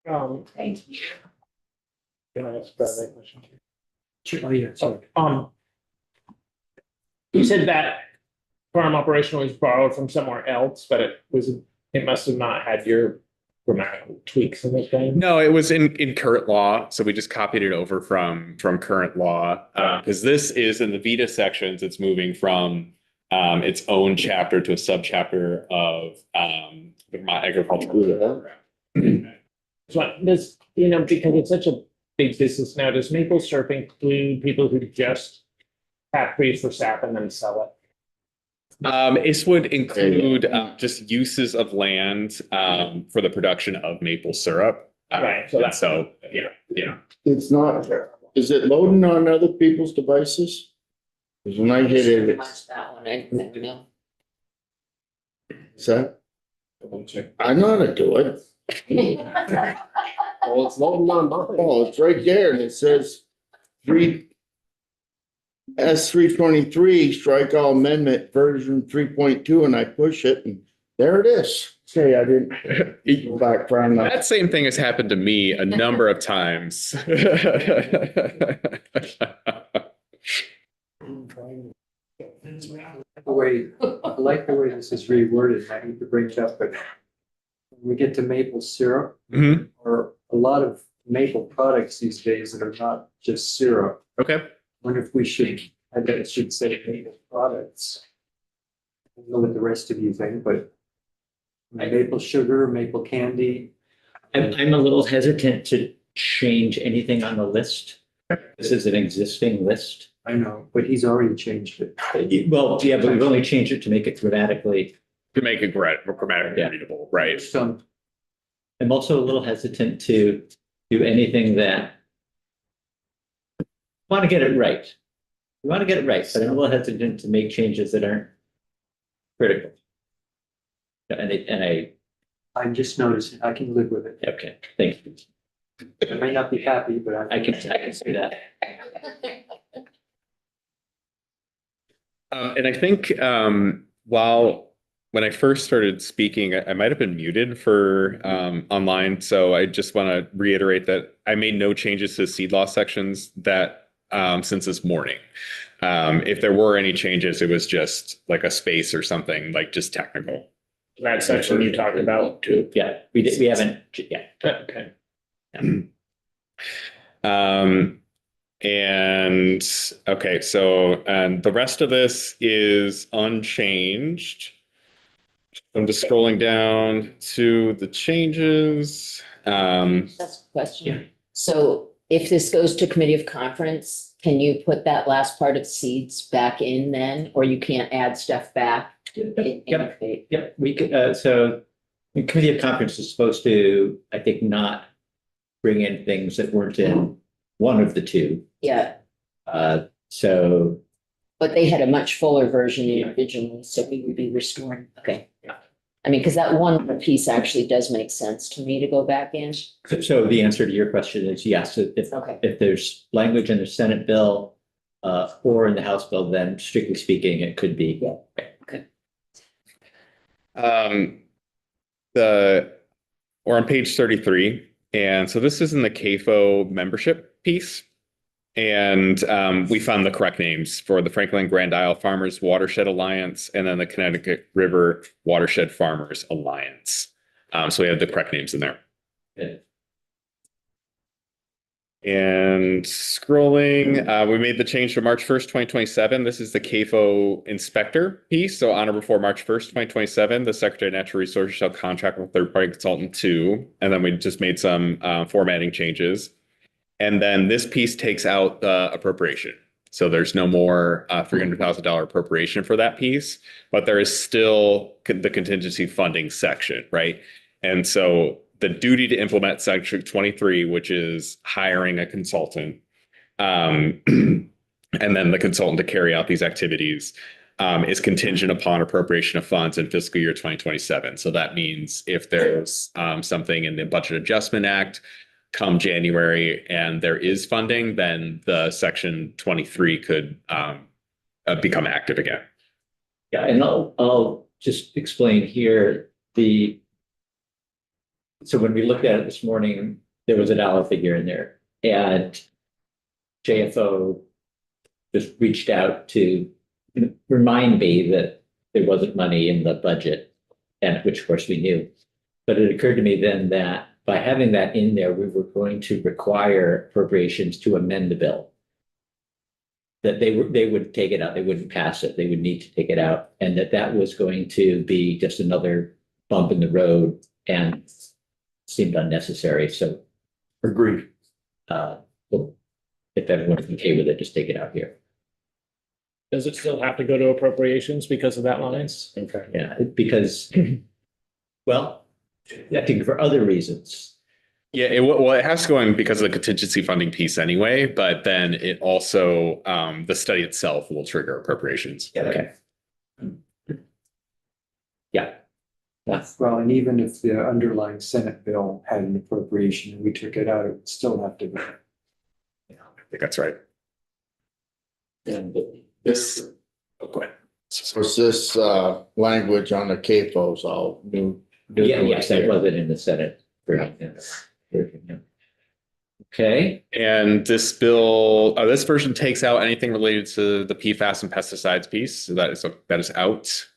Thank you. Can I ask that question? Oh, yeah, sorry. You said that farm operation was borrowed from somewhere else, but it must have not had your grammatical tweaks in it then? No, it was in current law, so we just copied it over from current law. Because this is in the Vita sections, it's moving from its own chapter to a subchapter of the Vermont Agricultural Program. So does, because it's such a big business now, does maple syrup include people who just have trees for sap and then sell it? This would include just uses of land for the production of maple syrup. Right, So yeah. It's not, is it loading on other people's devices? Because when I hit it, it's, That one, I don't know. is that, I know how to do it. Well, it's loading on mine. Oh, it's right there and it says S323 strike all amendment version 3.2 and I push it and there it is. Say I didn't go back from that. That same thing has happened to me a number of times. I like the way this is reworded. I need to bring it up, but when we get to maple syrup, Mhm. or a lot of maple products these days that are not just syrup. Okay. Wonder if we should, I bet it should say maple products. I don't know what the rest of you think, but maple sugar, maple candy. I'm a little hesitant to change anything on the list. This is an existing list. I know, but he's already changed it. Well, yeah, but we've only changed it to make it grammatically. To make it grammatically Yeah. readable, right? Some, I'm also a little hesitant to do anything that want to get it right. We want to get it right, but I'm a little hesitant to make changes that aren't critical. I'm just noticing, I can live with it. Okay, thank you. I may not be happy, but I can see that. And I think when I first started speaking, I might have been muted for online. So I just want to reiterate that I made no changes to the seed law sections that since this morning. If there were any changes, it was just like a space or something, like just technical. That section you talked about too. Yeah, we haven't, yeah. Okay. And okay, so the rest of this is unchanged. I'm just scrolling down to the changes. That's a question. So if this goes to committee of conference, can you put that last part of seeds back in then, or you can't add stuff back? Yep, we could, so the committee of conference is supposed to, I think, not bring in things that weren't in one of the two. Yeah, So, but they had a much fuller version originally, so we would be restoring, okay. I mean, because that one piece actually does make sense to me to go back in. so the answer to your question is yes. Okay. If there's language in the Senate bill or in the House bill, then strictly speaking, it could be. Yeah. We're on page 33. And so this is in the CAFO membership piece. And we found the correct names for the Franklin Grand Isle Farmers Watershed Alliance and then the Connecticut River Watershed Farmers Alliance. So we have the correct names in there. Good. And scrolling, we made the change to March 1st, 2027. This is the CAFO inspector piece. So on or before March 1st, 2027, the Secretary of Natural Resources shall contract with third-party consultant two. And then we just made some formatting changes. And then this piece takes out the appropriation. So there's no more $300,000 appropriation for that piece, but there is still the contingency funding section, right? And so the duty to implement section 23, which is hiring a consultant, and then the consultant to carry out these activities, is contingent upon appropriation of funds in fiscal year 2027. So that means if there's something in the Budget Adjustment Act come January and there is funding, then the section 23 could become active again. Yeah, and I'll just explain here, the So when we looked at it this morning, there was a dollar figure in there and JFO just reached out to remind me that there wasn't money in the budget, and which of course we knew. But it occurred to me then that by having that in there, we were going to require appropriations to amend the bill. That they would take it out, they wouldn't pass it, they would need to take it out, and that was going to be just another bump in the road and seemed unnecessary, so. Agreed. Well, if everyone's okay with it, just take it out here. Does it still have to go to appropriations because of that lines? Okay. Yeah, because, well, I think for other reasons. Yeah, it has to go in because of the contingency funding piece anyway, but then it also, the study itself will trigger appropriations. Yeah, okay. Yeah. That's, Well, and even if the underlying Senate bill had an appropriation and we took it out, it would still have to go. I think that's right. and This, Oh, go ahead. was this, language on the CAFOs all new? yeah, yes, that wasn't in the Senate version. Yeah. Okay, And this bill, this version takes out anything related to the PFAS and pesticides piece, so that is out.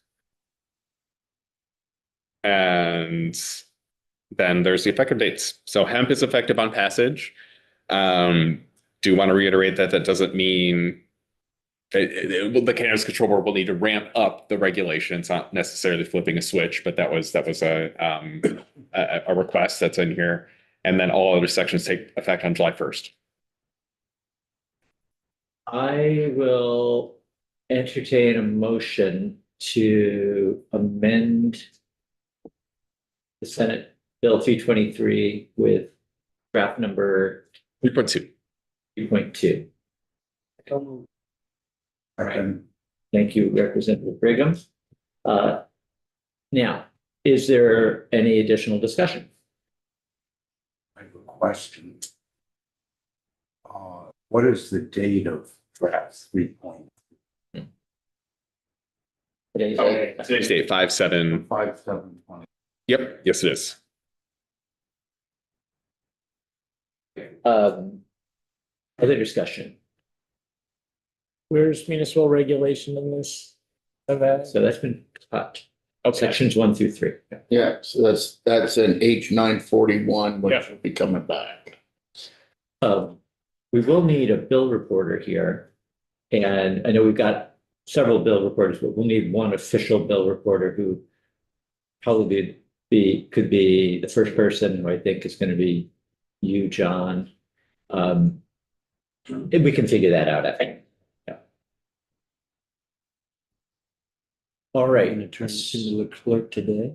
And then there's the effective dates. So hemp is effective on passage. Do want to reiterate that that doesn't mean the Cannabis Control Board will need to ramp up the regulations, not necessarily flipping a switch, but that was a request that's in here. And then all other sections take effect on July 1st. I will entertain a motion to amend the Senate Bill 323 with draft number 3.2. 3.2. All right. Thank you, Representative Brigham. Now, is there any additional discussion? I have a question. What is the date of draft 3.5? Today's date, 5/7. 5/7/20? Yep, yes, it is. Other discussion? Where's municipal regulation in this? Of that? So that's been cut. Okay. Sections 1 through 3. Yeah, so that's in H 941, which Yeah. will be coming back. We will need a bill reporter here. And I know we've got several bill reporters, but we'll need one official bill reporter who probably could be the first person who I think is going to be you, John. And we can figure that out, I think. Yeah. All right. Going to turn it into the clerk today.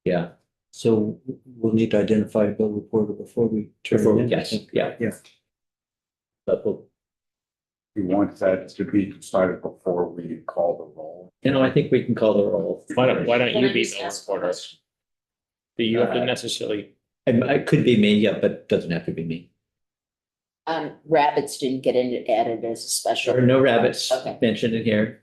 Yeah. So we'll need to identify a bill reporter before we turn it in. Yes, yeah. Yeah. But we'll, You want that to be decided before we call the roll? I think we can call the roll. Why don't Can you I be just the ask a reporter? question? Do you have to necessarily? It could be me, yeah, but it doesn't have to be me. Rabbits didn't get added as a There special. are no rabbits Okay. mentioned in here.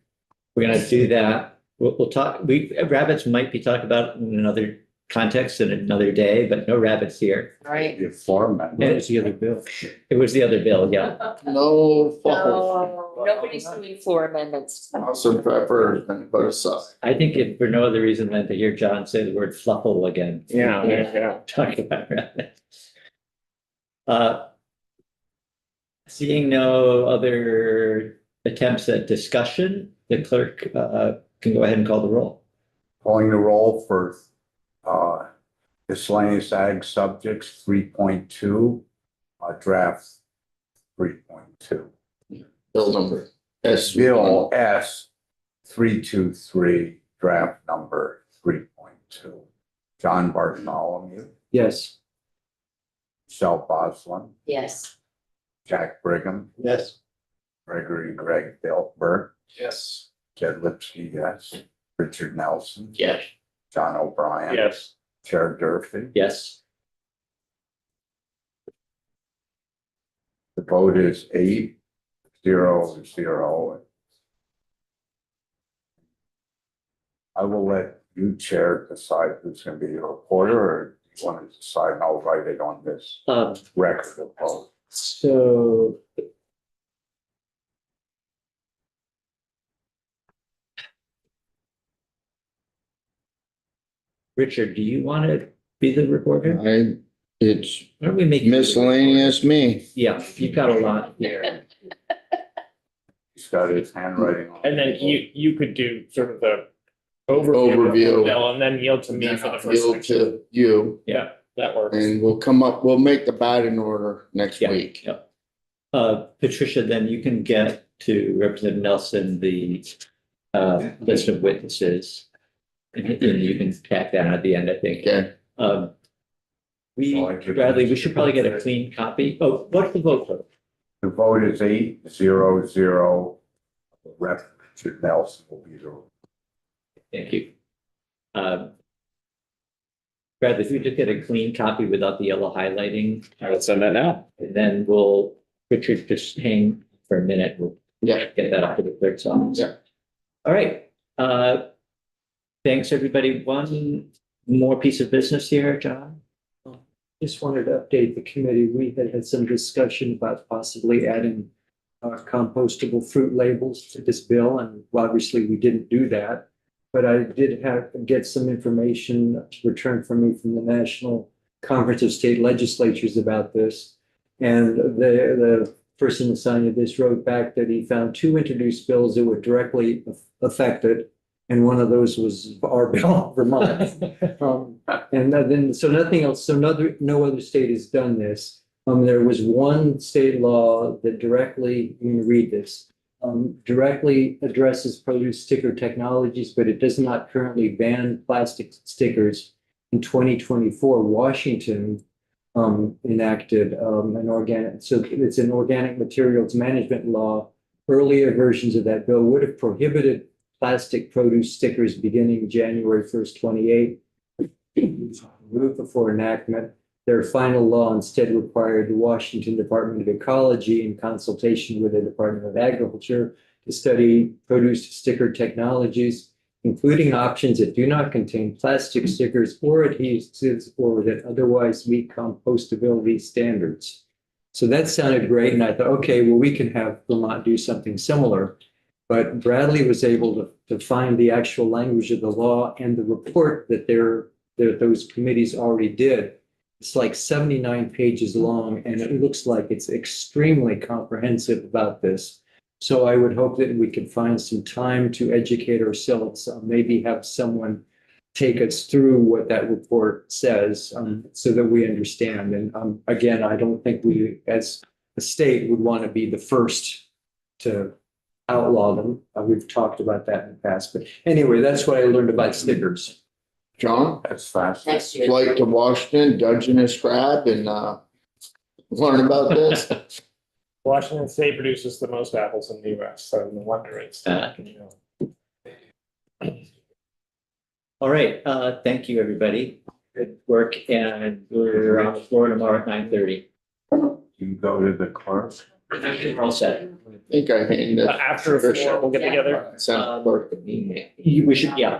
We're gonna do that. We'll talk, rabbits might be talked about in another context in another day, but no rabbits here. All right. Your floor amendment. And it's the other bill. It was the other bill, yeah. No. No, nobody's doing floor amendments. Some pepper has been put aside. I think if for no other reason than to hear John say the word fluffle again. Yeah. Talking about rabbits. Seeing no other attempts at discussion, the clerk can go ahead and call the roll. Calling the roll for miscellaneous ag subjects 3.2, draft 3.2. Bill number S. Bill S 323, draft number 3.2. John Bartholomew, Yes. Michelle Boslin, Yes. Jack Brigham, Yes. Gregory Greg Delbert, Yes. Jed Lipsky, yes. Richard Nelson, Yes. John O'Brien. Yes. Chair Durfee. Yes. The vote is 8-0-0. I will let you, Chair, decide who's going to be the reporter, or do Want to decide, and I'll write it on this record of vote. So. Richard, do you want to be the reporter? It's Why don't we make? miscellaneous me. Yeah, you've got a lot here. He's got his handwriting on. And then you could do sort of the overview of the Overview. bill and then yield to me for the first Yield section. to you, Yeah, that works. and we'll make the bat in order next Yeah, week. yeah. Patricia, then you can get to Representative Nelson, the list of witnesses. And you can tack that at the end, I think. Okay, Bradley, we should probably get a clean copy. Oh, what's the vote for? The vote is 8-0-0. Rep. Richard Nelson will be the. Thank you. Bradley, if you just get a clean copy without the yellow highlighting, I'll send that now. and then Richard, just hang for a minute. We'll yeah, get that up to the clerk's office. Yeah. All right. Thanks, everybody. One more piece of business here, John. Just wanted to update the committee. We had some discussion about possibly adding compostable fruit labels to this bill, and obviously we didn't do that. But I did get some information returned from me from the National Conference of State Legislatures about this. And the person who signed this wrote back that he found 2 introduced bills that would directly affect it. And one of those was our bill, Vermont. And then, so nothing else, so no other state has done this. There was one state law that directly, you can read this, directly addresses produce sticker technologies, but it does not currently ban plastic stickers. In 2024, Washington enacted an organic, so it's an organic materials management law. Earlier versions of that bill would have prohibited plastic produce stickers beginning January 1st, 28. Moved before enactment. Their final law instead required the Washington Department of Ecology, in consultation with the Department of Agriculture, to study produce sticker technologies, including options that do not contain plastic stickers or adhesives or that otherwise meet compostability standards. So that sounded great, and I thought, okay, well, we can have Vermont do something similar. But Bradley was able to find the actual language of the law and the report that those committees already did. It's like 79 pages long, and it looks like it's extremely comprehensive about this. So I would hope that we can find some time to educate ourselves, maybe have someone take us through what that report says, so that we understand. And again, I don't think we, as a state, would want to be the first to outlaw them. We've talked about that in the past, but anyway, that's what I learned about stickers. John, That's fast. Next year. flight to Washington, Dungeness crab, and learn about this. Washington State produces the most apples in the US, so no wonder it's. All right, thank you, everybody. Good work, and we're on the floor tomorrow at 9:30. You go to the clerk. We're all set. I think I handed. After a 4, we'll get together. Send it. We should, yeah.